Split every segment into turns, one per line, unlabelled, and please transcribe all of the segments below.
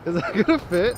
Is that gonna fit?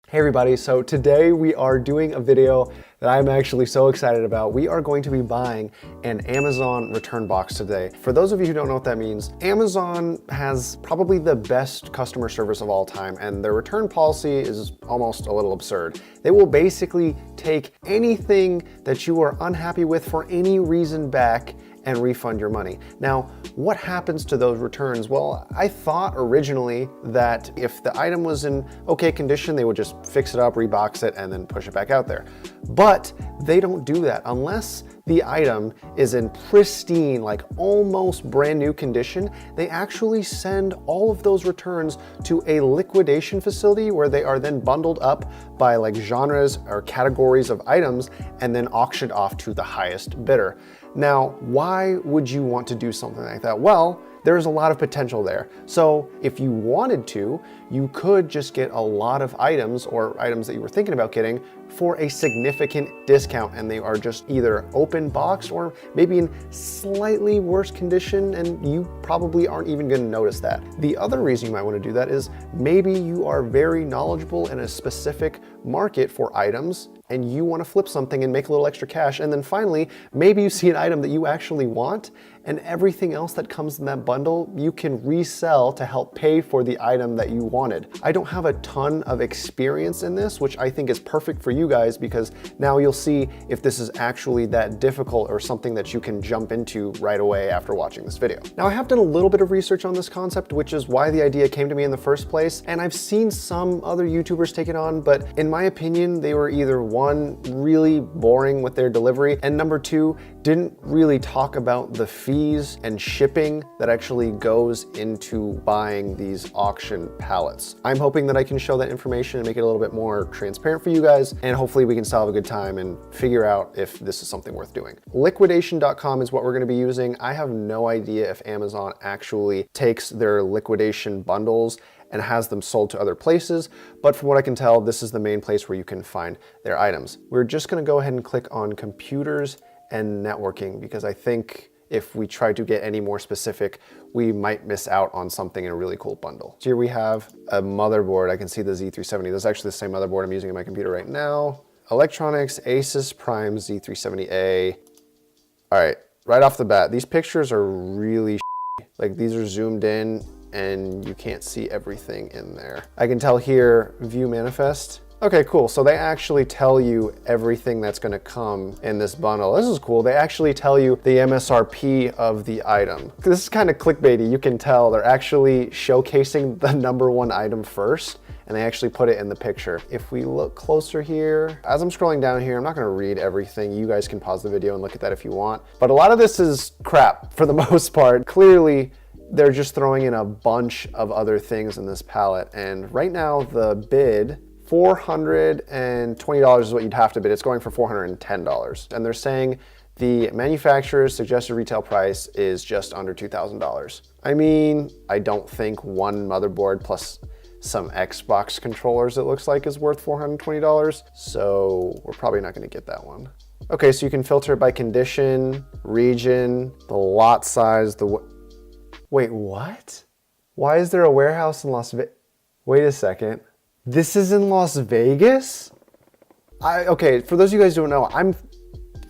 Hey everybody, so today we are doing a video that I'm actually so excited about. We are going to be buying an Amazon return box today. For those of you who don't know what that means, Amazon has probably the best customer service of all time, and their return policy is almost a little absurd. They will basically take anything that you are unhappy with for any reason back and refund your money. Now, what happens to those returns? Well, I thought originally that if the item was in okay condition, they would just fix it up, rebox it, and then push it back out there. But they don't do that unless the item is in pristine, like almost brand new condition. They actually send all of those returns to a liquidation facility where they are then bundled up by like genres or categories of items and then auctioned off to the highest bidder. Now, why would you want to do something like that? Well, there's a lot of potential there. So if you wanted to, you could just get a lot of items or items that you were thinking about getting for a significant discount, and they are just either open box or maybe in slightly worse condition, and you probably aren't even gonna notice that. The other reason you might wanna do that is maybe you are very knowledgeable in a specific market for items and you wanna flip something and make a little extra cash. And then finally, maybe you see an item that you actually want and everything else that comes in that bundle, you can resell to help pay for the item that you wanted. I don't have a ton of experience in this, which I think is perfect for you guys because now you'll see if this is actually that difficult or something that you can jump into right away after watching this video. Now, I have done a little bit of research on this concept, which is why the idea came to me in the first place. And I've seen some other YouTubers take it on, but in my opinion, they were either one, really boring with their delivery, and number two, didn't really talk about the fees and shipping that actually goes into buying these auction pallets. I'm hoping that I can show that information and make it a little bit more transparent for you guys, and hopefully we can still have a good time and figure out if this is something worth doing. Liquidation.com is what we're gonna be using. I have no idea if Amazon actually takes their liquidation bundles and has them sold to other places, but from what I can tell, this is the main place where you can find their items. We're just gonna go ahead and click on computers and networking because I think if we try to get any more specific, we might miss out on something in a really cool bundle. So here we have a motherboard. I can see the Z370. This is actually the same motherboard I'm using in my computer right now. Electronics, Asus Prime Z370A. All right, right off the bat, these pictures are really like these are zoomed in and you can't see everything in there. I can tell here, view manifest. Okay, cool. So they actually tell you everything that's gonna come in this bundle. This is cool. They actually tell you the MSRP of the item. This is kind of clickbaity. You can tell they're actually showcasing the #1 item first, and they actually put it in the picture. If we look closer here, as I'm scrolling down here, I'm not gonna read everything. You guys can pause the video and look at that if you want. But a lot of this is crap for the most part. Clearly, they're just throwing in a bunch of other things in this pallet. And right now the bid, $420 is what you'd have to bid. It's going for $410. And they're saying the manufacturer's suggested retail price is just under $2,000. I mean, I don't think one motherboard plus some Xbox controllers, it looks like, is worth $420. So we're probably not gonna get that one. Okay, so you can filter by condition, region, the lot size, wait, what? Why is there a warehouse in Las Vegas? Wait a second. This is in Las Vegas? Okay, for those of you guys who don't know, I'm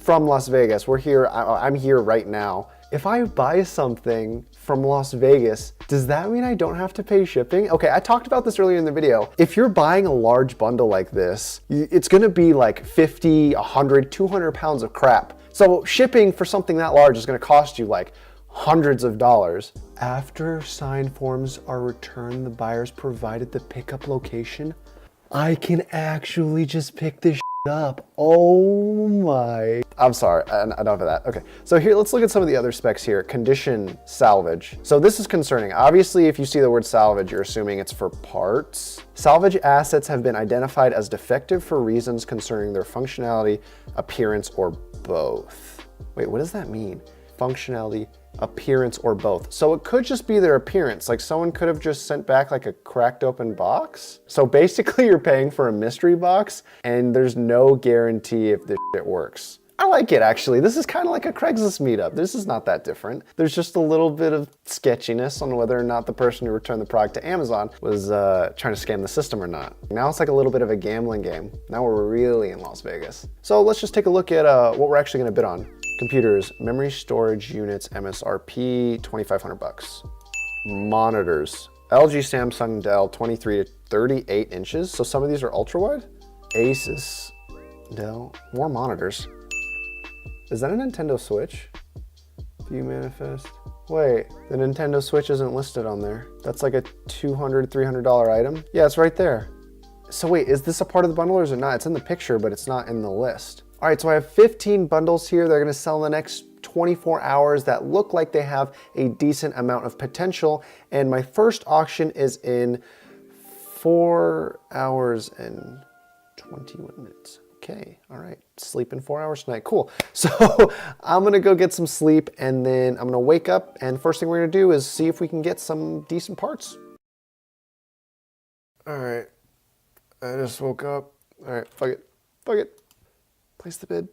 from Las Vegas. We're here, I'm here right now. If I buy something from Las Vegas, does that mean I don't have to pay shipping? Okay, I talked about this earlier in the video. If you're buying a large bundle like this, it's gonna be like 50, 100, 200 pounds of crap. So shipping for something that large is gonna cost you like hundreds of dollars. After signed forms are returned, the buyer's provided the pickup location. I can actually just pick this up. Oh my. I'm sorry, enough of that. Okay, so here, let's look at some of the other specs here. Condition salvage. So this is concerning. Obviously, if you see the word salvage, you're assuming it's for parts. Salvage assets have been identified as defective for reasons concerning their functionality, appearance, or both. Wait, what does that mean? Functionality, appearance, or both. So it could just be their appearance. Like someone could have just sent back like a cracked open box. So basically you're paying for a mystery box and there's no guarantee if this shit works. I like it actually. This is kind of like a Craigslist meetup. This is not that different. There's just a little bit of sketchiness on whether or not the person who returned the product to Amazon was trying to scam the system or not. Now it's like a little bit of a gambling game. Now we're really in Las Vegas. So let's just take a look at what we're actually gonna bid on. Computers, memory storage units, MSRP, 2,500 bucks. Monitors, LG, Samsung, Dell, 23 to 38 inches. So some of these are ultra wide. Asus, Dell, more monitors. Is that a Nintendo Switch? View manifest. Wait, the Nintendo Switch isn't listed on there. That's like a $200, $300 item. Yeah, it's right there. So wait, is this a part of the bundle or is it not? It's in the picture, but it's not in the list. All right, so I have 15 bundles here. They're gonna sell in the next 24 hours that look like they have a decent amount of potential. And my first auction is in 4 hours and 21 minutes. Okay, all right, sleeping 4 hours tonight, cool. So I'm gonna go get some sleep and then I'm gonna wake up and first thing we're gonna do is see if we can get some decent parts. All right, I just woke up. All right, fuck it. Place the bid.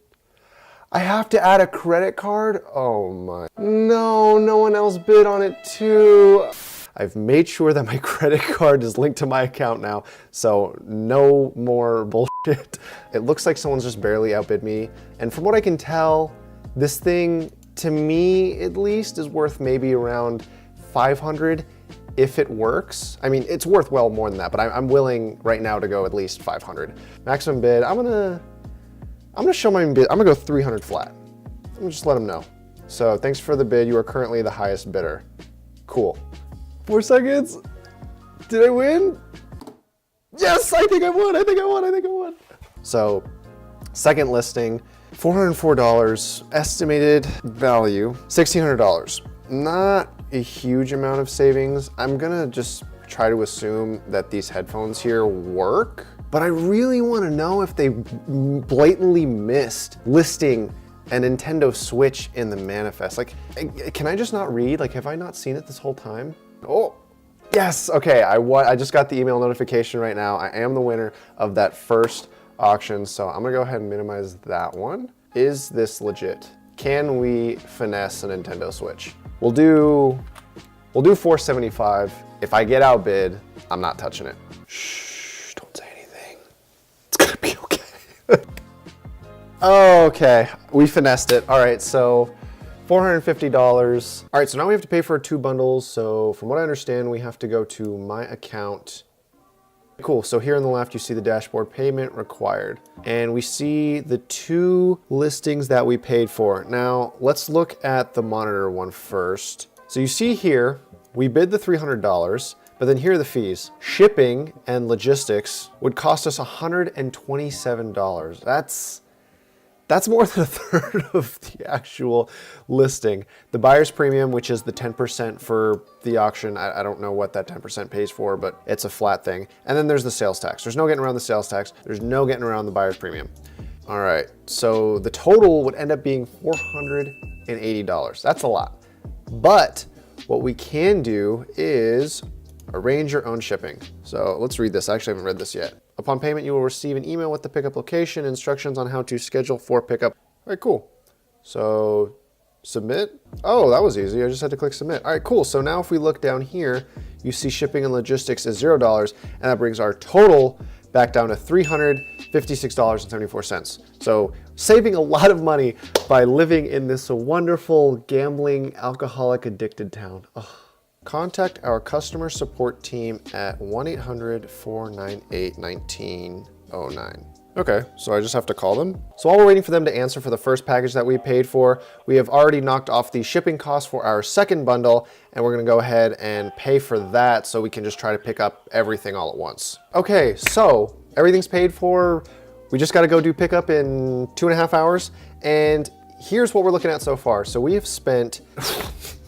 I have to add a credit card? Oh my, no one else bid on it too. I've made sure that my credit card is linked to my account now, so no more bullshit. It looks like someone's just barely outbid me. And from what I can tell, this thing, to me at least, is worth maybe around 500 if it works. I mean, it's worth well more than that, but I'm willing right now to go at least 500. Maximum bid, I'm gonna show my bid. I'm gonna go 300 flat. I'm gonna just let them know. So thanks for the bid. You are currently the highest bidder. Cool. 4 seconds. Did I win? Yes, I think I won. So second listing, $404, estimated value, $1,600. Not a huge amount of savings. I'm gonna just try to assume that these headphones here work, but I really wanna know if they blatantly missed listing a Nintendo Switch in the manifest. Like, can I just not read? Like, have I not seen it this whole time? Oh, yes, okay, I just got the email notification right now. I am the winner of that first auction, so I'm gonna go ahead and minimize that one. Is this legit? Can we finesse a Nintendo Switch? We'll do $475. If I get outbid, I'm not touching it. Shh, don't say anything. It's gonna be okay. Okay, we finessed it. All right, so $450. All right, so now we have to pay for 2 bundles. So from what I understand, we have to go to my account. Cool, so here on the left, you see the dashboard payment required. And we see the 2 listings that we paid for. Now, let's look at the monitor one first. So you see here, we bid the $300, but then here are the fees. Shipping and logistics would cost us $127. That's more than a third of the actual listing. The buyer's premium, which is the 10% for the auction, I don't know what that 10% pays for, but it's a flat thing. And then there's the sales tax. There's no getting around the sales tax. There's no getting around the buyer's premium. All right, so the total would end up being $480. That's a lot. But what we can do is arrange your own shipping. So let's read this. I actually haven't read this yet. Upon payment, you will receive an email with the pickup location, instructions on how to schedule for pickup. All right, cool. So submit. Oh, that was easy. I just had to click submit. All right, cool. So now if we look down here, you see shipping and logistics is $0, and that brings our total back down to $356.74. So saving a lot of money by living in this wonderful gambling, alcoholic addicted town. Ugh. Contact our customer support team at 1-800-498-1909. Okay, so I just have to call them. So while we're waiting for them to answer for the first package that we paid for, we have already knocked off the shipping cost for our second bundle, and we're gonna go ahead and pay for that so we can just try to pick up everything all at once. Okay, so everything's paid for. We just gotta go do pickup in 2.5 hours, and here's what we're looking at so far. So we have spent,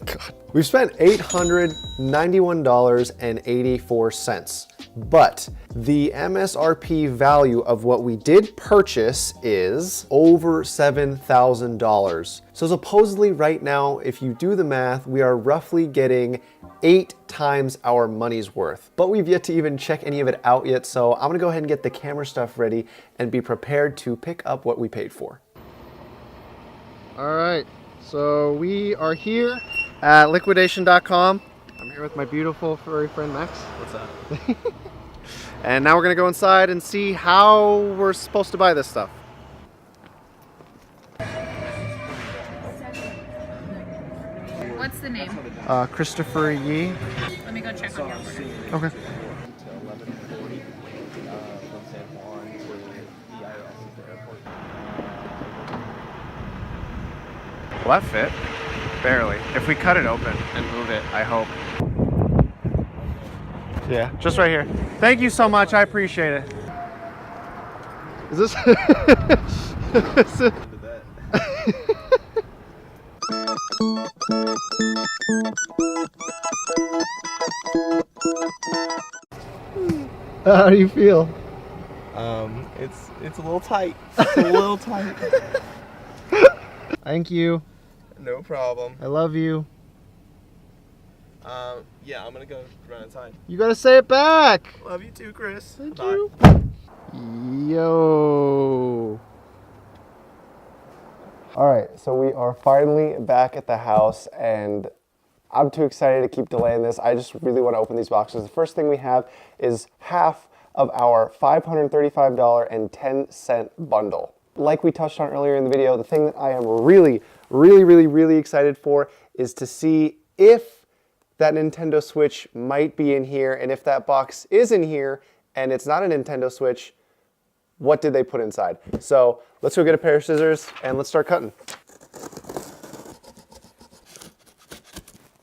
God, we've spent $891.84, but the MSRP value of what we did purchase is over $7,000. So supposedly right now, if you do the math, we are roughly getting 8 times our money's worth, but we've yet to even check any of it out yet. So I'm gonna go ahead and get the camera stuff ready and be prepared to pick up what we paid for. All right, so we are here at liquidation.com. I'm here with my beautiful furry friend Max.
What's up?
And now we're gonna go inside and see how we're supposed to buy this stuff.
What's the name?
Christopher Yee.
Let me go check on your order.
Okay. Well, that fit. Barely. If we cut it open and move it, I hope. Yeah, just right here. Thank you so much. I appreciate it. Is this? How do you feel?
It's a little tight. It's a little tight.
Thank you.
No problem.
I love you.
Yeah, I'm gonna go run inside.
You gotta say it back.
Love you too, Chris.
Thank
Bye.
you. Yo. All right, so we are finally back at the house, and I'm too excited to keep delaying this. I just really want to open these boxes. The first thing we have is half of our $535.10 bundle. Like we touched on earlier in the video, the thing that I am really excited for is to see if that Nintendo Switch might be in here, and if that box is in here and it's not a Nintendo Switch, what did they put inside? So let's go get a pair of scissors and let's start cutting.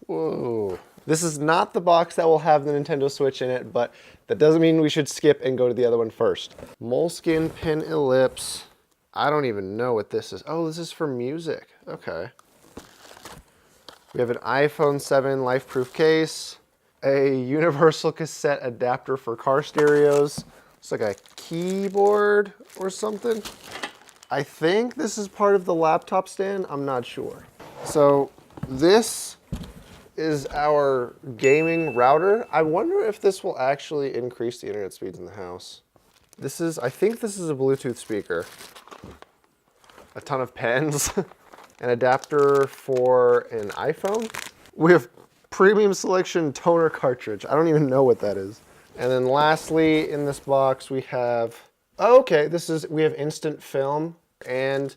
Whoa. This is not the box that will have the Nintendo Switch in it, but that doesn't mean we should skip and go to the other one first. Moleskin pin ellipse. I don't even know what this is. Oh, this is for music. Okay. We have an iPhone 7 LifeProof case, a universal cassette adapter for car stereos. It's like a keyboard or something. I think this is part of the laptop stand. I'm not sure. So this is our gaming router. I wonder if this will actually increase the internet speeds in the house. I think this is a Bluetooth speaker. A ton of pens, an adapter for an iPhone. We have premium selection toner cartridge. I don't even know what that is. And then lastly, in this box, we have, we have instant film and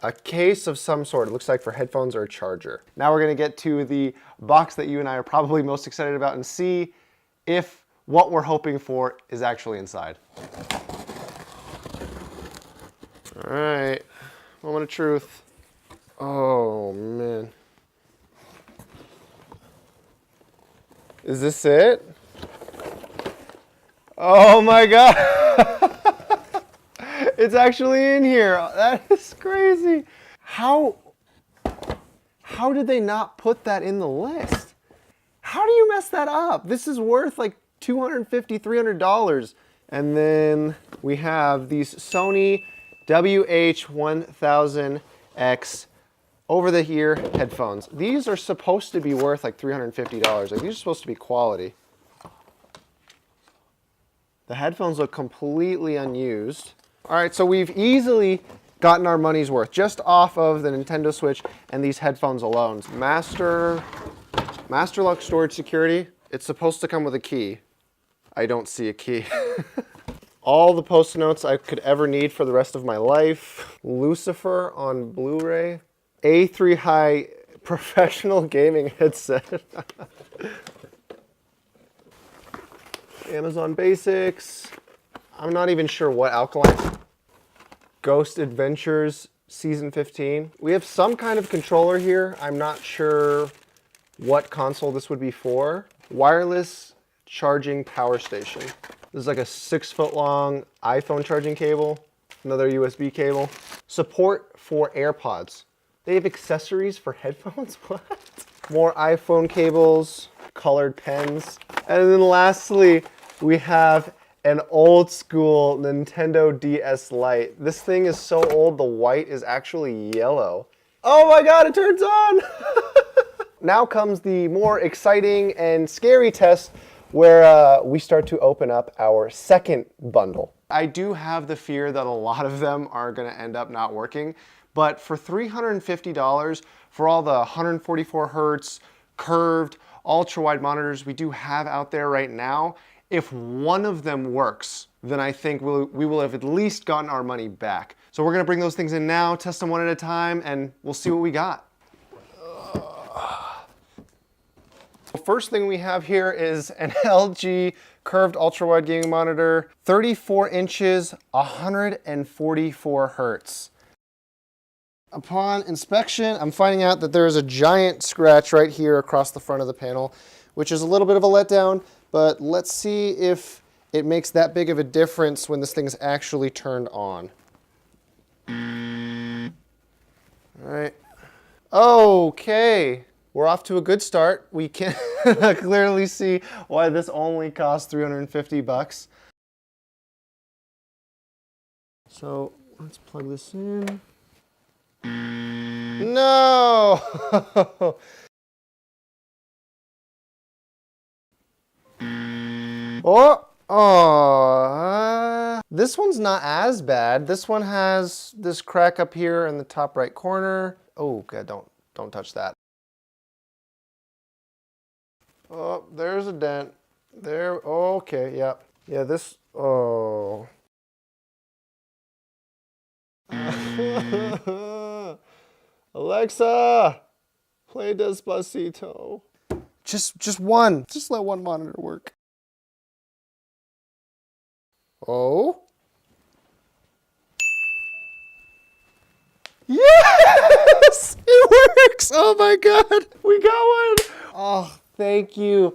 a case of some sort. It looks like for headphones or a charger. Now we're gonna get to the box that you and I are probably most excited about and see if what we're hoping for is actually inside. All right, moment of truth. Oh man. Is this it? Oh my God. It's actually in here. That is crazy. How did they not put that in the list? How do you mess that up? This is worth like $250, $300. And then we have these Sony WH-1000X over-the-ear headphones. These are supposed to be worth like $350. Like, these are supposed to be quality. The headphones look completely unused. All right, so we've easily gotten our money's worth just off of the Nintendo Switch and these headphones alone. Master Lock storage security. It's supposed to come with a key. I don't see a key. All the Post-it notes I could ever need for the rest of my life. Lucifer on Blu-ray. A3 High professional gaming headset. Amazon Basics. I'm not even sure what Alkaline. Ghost Adventures Season 15. We have some kind of controller here. I'm not sure what console this would be for. Wireless charging power station. This is like a 6-foot long iPhone charging cable. Another USB cable. Support for AirPods. They have accessories for headphones? What? More iPhone cables, colored pens. And then lastly, we have an old school Nintendo DS Lite. This thing is so old, the white is actually yellow. Oh my God, it turns on! Now comes the more exciting and scary test where we start to open up our second bundle. I do have the fear that a lot of them are gonna end up not working, But for $350, for all the 144 hertz, curved, ultra-wide monitors we do have out there right now, if one of them works, then I think we will have at least gotten our money back. So we're gonna bring those things in now, test them one at a time, and we'll see what we got. First thing we have here is an LG curved ultra-wide gaming monitor, 34 inches, 144 hertz. Upon inspection, I'm finding out that there is a giant scratch right here across the front of the panel, which is a little bit of a letdown, but let's see if it makes that big of a difference when this thing's actually turned on. All right. Okay. We're off to a good start. We can clearly see why this only cost 350 bucks. So let's plug this in. No! This one's not as bad. This one has this crack up here in the top right corner. Oh, God, don't touch that. Oh, there's a dent. There, okay, yeah. Yeah, this, oh. Alexa, play Despacito. Just one. Just let one monitor work. Oh. Yes! It works! Oh my God, we got one! Oh, thank you.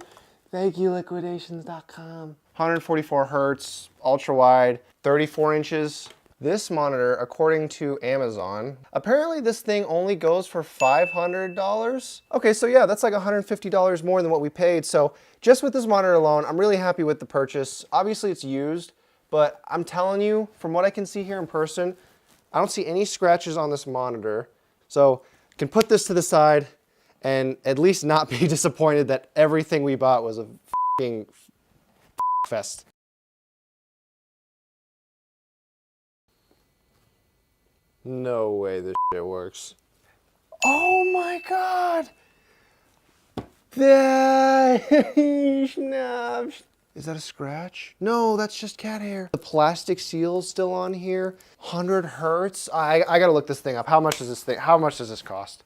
Thank you, liquidations.com. 144 hertz, ultra wide, 34 inches. This monitor, according to Amazon, apparently this thing only goes for $500. Okay, so yeah, that's like $150 more than what we paid. So just with this monitor alone, I'm really happy with the purchase. Obviously it's used, but I'm telling you, from what I can see here in person, I don't see any scratches on this monitor. So I can put this to the side and at least not be disappointed that everything we bought was a f***ing fest. No way this shit works. Oh my God! Is that a scratch? No, that's just cat hair. The plastic seal's still on here. 100 hertz. I gotta look this thing up. How much does this cost?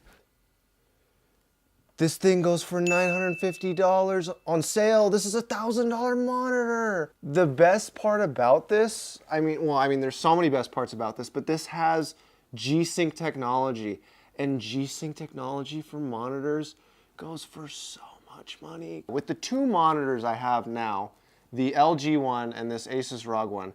This thing goes for $950 on sale. This is a $1,000 monitor. The best part about this, I mean, there's so many best parts about this, but this has G-Sync technology, and G-Sync technology for monitors goes for so much money. With the two monitors I have now, the LG one and this Asus ROG one,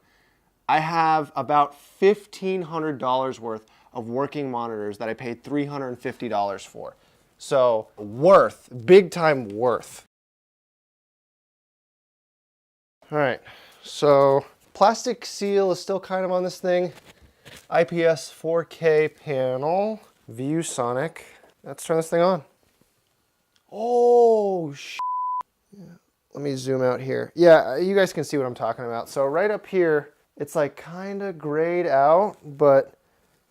I have about $1,500 worth of working monitors that I paid $350 for. So worth, big time worth. All right, so plastic seal is still kind of on this thing. IPS 4K panel, ViewSonic. Let's turn this thing on. Oh, yeah. Let me zoom out here. Yeah, you guys can see what I'm talking about. So right up here, it's like kind of grayed out, but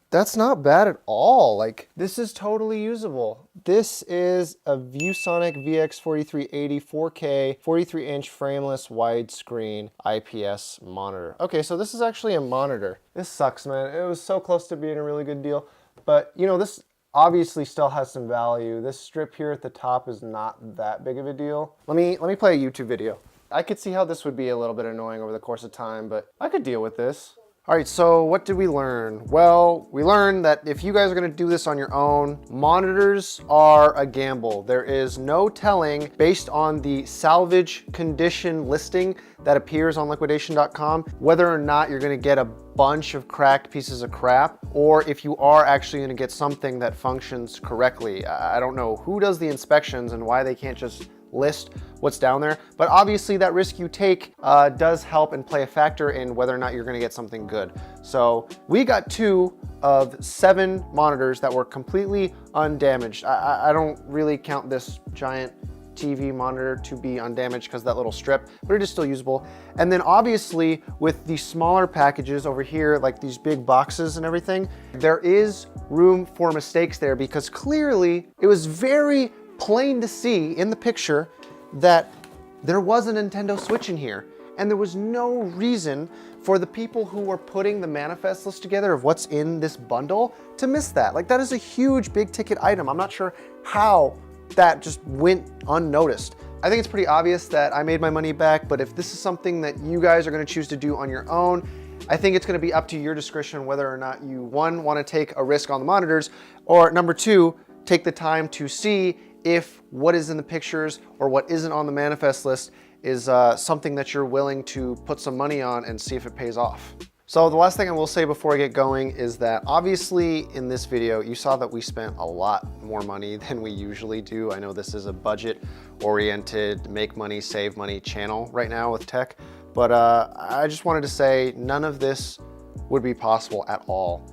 that's not bad at all. Like, this is totally usable. This is a ViewSonic VX4380 4K 43-inch frameless widescreen IPS monitor. Okay, so this is actually a monitor. This sucks, man. It was so close to being a really good deal. But, you know, this obviously still has some value. This strip here at the top is not that big of a deal. Let me play a YouTube video. I could see how this would be a little bit annoying over the course of time, but I could deal with this. All right, so what did we learn? Well, we learned that if you guys are gonna do this on your own, monitors are a gamble. There is no telling, based on the salvage condition listing that appears on liquidation.com, whether or not you're gonna get a bunch of cracked pieces of crap, or if you are actually gonna get something that functions correctly. I don't know who does the inspections and why they can't just list what's down there, but obviously that risk you take does help and play a factor in whether or not you're gonna get something good. So we got 2 of 7 monitors that were completely undamaged. I don't really count this giant TV monitor to be undamaged because of that little strip, but it is still usable. And then obviously with the smaller packages over here, like these big boxes and everything, there is room for mistakes there because clearly it was very plain to see in the picture that there was a Nintendo Switch in here. And there was no reason for the people who were putting the manifest list together of what's in this bundle to miss that. Like, that is a huge big ticket item. I'm not sure how that just went unnoticed. I think it's pretty obvious that I made my money back, but if this is something that you guys are gonna choose to do on your own, I think it's gonna be up to your discretion whether or not you, one, wanna take a risk on the monitors, or number two, take the time to see if what is in the pictures or what isn't on the manifest list is something that you're willing to put some money on and see if it pays off. So the last thing I will say before I get going is that obviously in this video, you saw that we spent a lot more money than we usually do. I know this is a budget-oriented, make money, save money channel right now with tech, but I just wanted to say none of this would be possible at all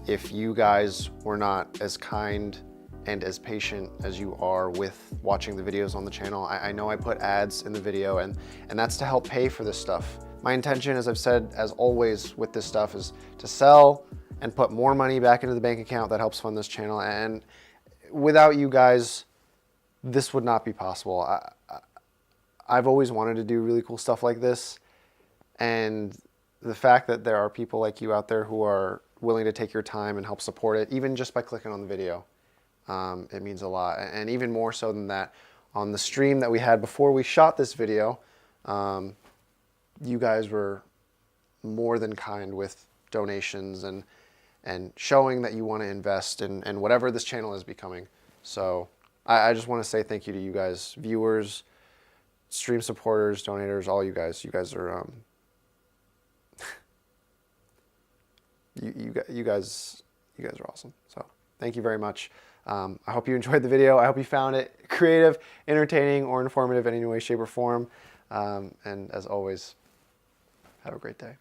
if you guys were not as kind and as patient as you are with watching the videos on the channel. I know I put ads in the video and that's to help pay for this stuff. My intention, as I've said, as always with this stuff, is to sell and put more money back into the bank account that helps fund this channel. And without you guys, this would not be possible. I've always wanted to do really cool stuff like this. And the fact that there are people like you out there who are willing to take your time and help support it, even just by clicking on the video, it means a lot. And even more so than that, on the stream that we had before we shot this video, you guys were more than kind with donations and showing that you want to invest in whatever this channel is becoming. So I just want to say thank you to you guys, viewers, stream supporters, donators, all you guys. You guys are you guys are awesome. So thank you very much. I hope you enjoyed the video. I hope you found it creative, entertaining, or informative in any way, shape, or form. And as always, have a great day.